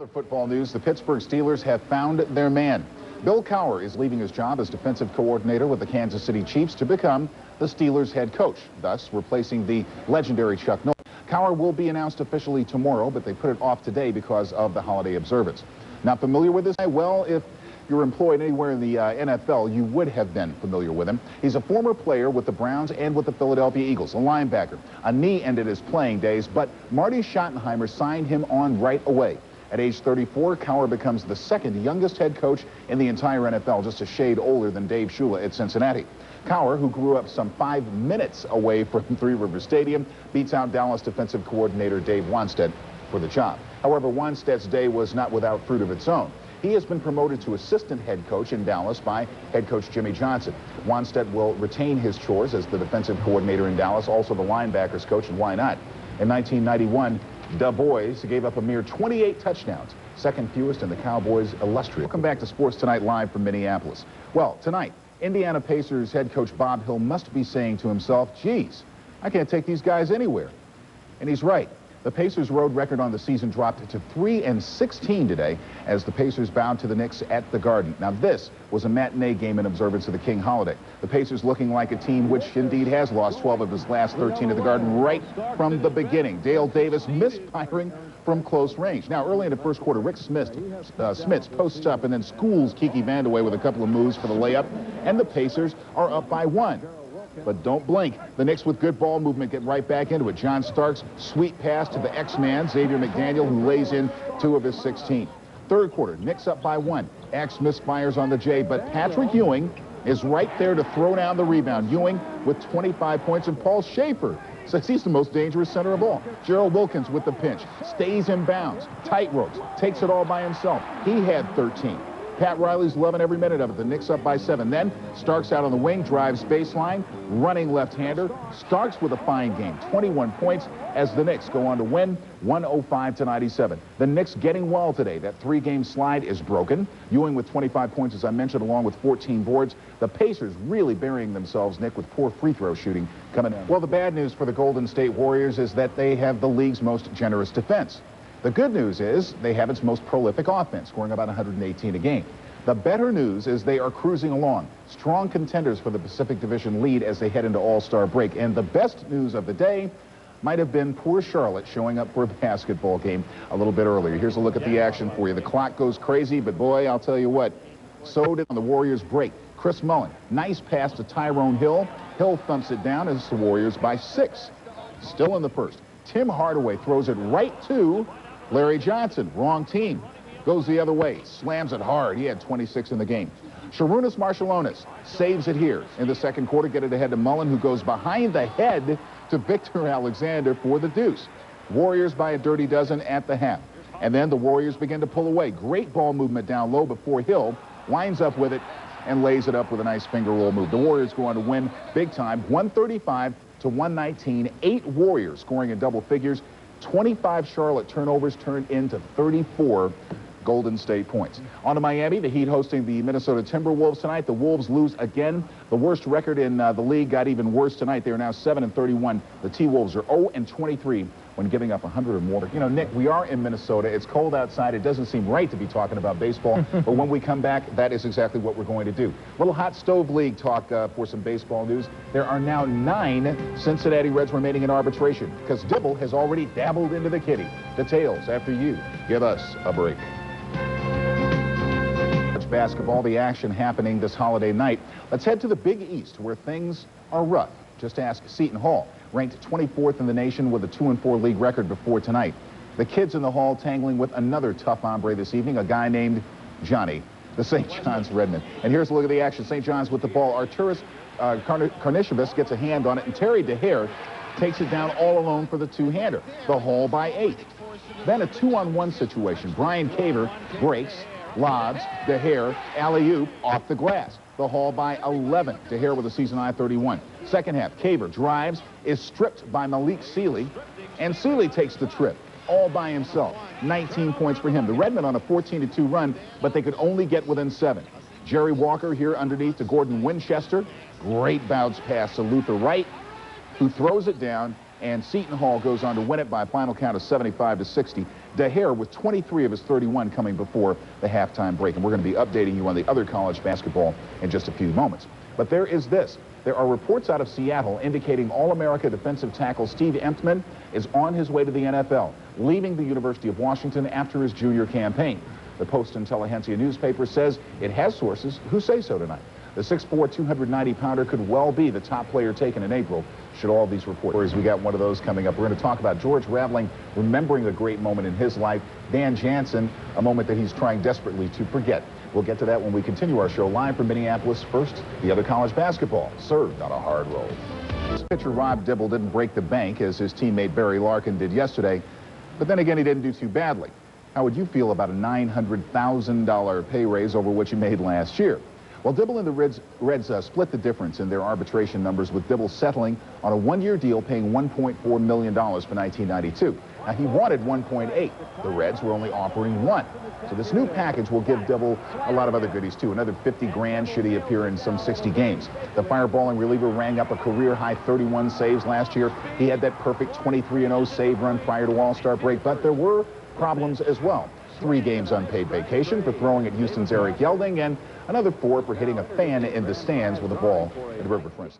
Other football news, the Pittsburgh Steelers have found their man. Bill Cowher is leaving his job as defensive coordinator with the Kansas City Chiefs to become the Steelers head coach, thus replacing the legendary Chuck Noll. Cowher will be announced officially tomorrow, but they put it off today because of the holiday observance. Not familiar with this guy? Well, if you're employed anywhere in the NFL, you would have been familiar with him. He's a former player with the Browns and with the Philadelphia Eagles, a linebacker. A knee ended his playing days, but Marty Schottenheimer signed him on right away. At age 34, Cowher becomes the second youngest head coach in the entire NFL, just a shade older than Dave Shula at Cincinnati. Cowher, who grew up some 5 minutes away from Three Rivers Stadium, beats out Dallas defensive coordinator Dave Wannstedt for the job. However, Wannstedt's day was not without fruit of its own. He has been promoted to assistant head coach in Dallas by head coach Jimmy Johnson. Wannstedt will retain his chores as the defensive coordinator in Dallas, also the linebackers coach, and why not? In 1991, the Boys gave up a mere 28 touchdowns, second fewest in the Cowboys' illustrious. Welcome back to Sports Tonight live from Minneapolis. Well, tonight, Indiana Pacers head coach Bob Hill must be saying to himself, geez, I can't take these guys anywhere. And he's right. The Pacers' road record on the season dropped to 3-16 today as the Pacers bowed to the Knicks at the Garden. Now, this was a matinee game in observance of the King holiday. The Pacers looking like a team which indeed has lost 12 of his last 13 at the Garden right from the beginning. Dale Davis misfiring from close range. Now, early in the first quarter, Rick Smits posts up and then schools Kiki Vandeweghe with a couple of moves for the layup, and the Pacers are up by 1. But don't blink. The Knicks with good ball movement get right back into it. John Starks, sweet pass to the X-Man, Xavier McDaniel, who lays in 2 of his 16. Third quarter, Knicks up by 1. X misfires on the J, but Patrick Ewing is right there to throw down the rebound. Ewing with 25 points, and Paul Schaefer says he's the most dangerous center of all. Gerald Wilkins with the pinch, stays in bounds, tight ropes, takes it all by himself. He had 13. Pat Riley's loving every minute of it. The Knicks up by 7. Then Starks out on the wing, drives baseline, running left-hander. Starks with a fine game, 21 points as the Knicks go on to win 105-97. The Knicks getting well today. That 3-game slide is broken. Ewing with 25 points, as I mentioned, along with 14 boards. The Pacers really burying themselves, Nick, with poor free throw shooting coming in. Well, the bad news for the Golden State Warriors is that they have the league's most generous defense. The good news is they have its most prolific offense, scoring about 118 a game. The better news is they are cruising along. Strong contenders for the Pacific Division lead as they head into All-Star break. And the best news of the day might have been poor Charlotte showing up for a basketball game a little bit earlier. Here's a look at the action for you. The clock goes crazy, but boy, I'll tell you what, so did on the Warriors break. Chris Mullin, nice pass to Tyrone Hill. Hill thumps it down as the Warriors by 6. Still in the first. Tim Hardaway throws it right to Larry Johnson, wrong team. Goes the other way, slams it hard. He had 26 in the game. Sharunas Marciulionis saves it here in the second quarter, get it ahead to Mullin, who goes behind the head to Victor Alexander for the deuce. Warriors by a dirty dozen at the half. And then the Warriors begin to pull away. Great ball movement down low before Hill winds up with it and lays it up with a nice finger roll move. The Warriors go on to win big time, 135-119. 8 Warriors scoring in double figures. 25 Charlotte turnovers turned into 34 Golden State points. On to Miami, the Heat hosting the Minnesota Timberwolves tonight. The Wolves lose again. The worst record in the league got even worse tonight. They are now 7-31. The T-Wolves are 0-23 when giving up 100 or more. You know, Nick, we are in Minnesota. It's cold outside. It doesn't seem right to be talking about baseball, but when we come back, that is exactly what we're going to do. Little hot stove league talk for some baseball news. There are now 9 Cincinnati Reds remaining in arbitration because Dibble has already dabbled into the kitty. Details after you give us a break. Basketball, the action happening this holiday night. Let's head to the Big East where things are rough. Just ask Seton Hall, ranked 24th in the nation with a 2-4 league record before tonight. The kids in the Hall tangling with another tough hombre this evening, a guy named Johnny, the St. John's Redman. And here's a look at the action. St. John's with the ball. Arturas Karnisovas gets a hand on it, and Terry DeHare takes it down all alone for the two-hander. The Hall by 8. Then a 2-on-1 situation. Brian Caver breaks, lobs, DeHare, alley-oop off the glass. The Hall by 11. DeHare with a season-high 31. Second half, Caver drives, is stripped by Malik Sealy, and Sealy takes the trip all by himself. 19 points for him. The Redmen on a 14-2 run, but they could only get within 7. Jerry Walker here underneath to Gordon Winchester. Great bounce pass to Luther Wright, who throws it down, and Seton Hall goes on to win it by a final count of 75-60. Daher with 23 of his 31 coming before the halftime break. And we're going to be updating you on the other college basketball in just a few moments. But there is this. There are reports out of Seattle indicating All-America defensive tackle Steve Emtman is on his way to the NFL, leaving the University of Washington after his junior campaign. The Post-Intelligentsia newspaper says it has sources who say so tonight. The 6'4", 290-pounder could well be the top player taken in April, should all these reports. We got one of those coming up. We're going to talk about George Raveling remembering a great moment in his life, Dan Jansen, a moment that he's trying desperately to forget. We'll get to that when we continue our show live from Minneapolis. First, the other college basketball, served on a hard roll. Pitcher Rob Dibble didn't break the bank as his teammate Barry Larkin did yesterday, but then again, he didn't do too badly. How would you feel about a $900,000 pay raise over what you made last year? Well, Dibble and the Reds split the difference in their arbitration numbers, with Dibble settling on a one-year deal paying $1.4 million for 1992. Now, he wanted 1.8. The Reds were only offering $1 million. So this new package will give Dibble a lot of other goodies, too. Another $50 grand should he appear in some 60 games. The fireballing reliever rang up a career-high 31 saves last year. He had that perfect 23-0 save run prior to All-Star break, but there were problems as well. 3 games unpaid vacation for throwing at Houston's Eric Yelding, and another 4 for hitting a fan in the stands with a ball at Riverfront State.